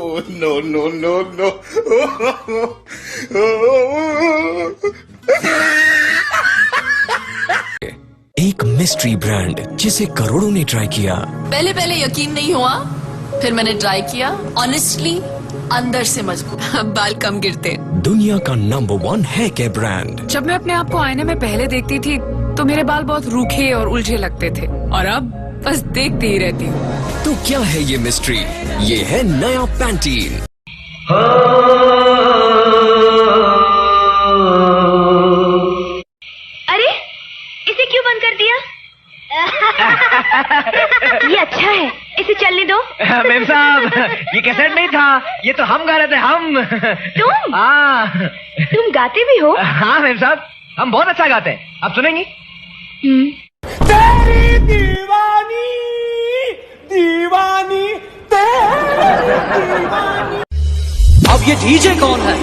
No, no, no, no. एक mystery brand जिसे करोड़ों ने ट्राई किया। पहले पहले यकीन नहीं हुआ, फिर मैंने ट्राई किया। ऑनेस्टली अंदर से मजबूत, बाल कम गिरते। दुनिया का नंबर 1 हेयर केयर ब्रांड। जब मैं अपने आप को आईने में पहले देखती थी तो मेरे बाल बहुत रूखे और उलझे लगते थे, और अब बस देखती ही रहती हूँ। तो क्या है ये मिस्ट्री? ये है नया पैंटीन। अरे इसे क्यों बंद कर दिया? ये अच्छा है, इसे चलने दो। मेम साहब, ये कैसेट नहीं था, ये तो हम गा रहे थे। हम तुम? हाँ। तुम गाते भी हो? हाँ मेम साहब, हम बहुत अच्छा गाते हैं। आप सुनेंगी? तेरी दीवानी दीवानी तेरी दीवानी। अब ये डीजे कौन है?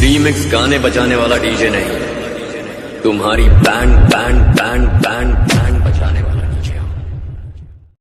रीमिक्स गाने बजाने वाला डीजे नहीं, तुम्हारी बैंड बैंड बैंड बैंड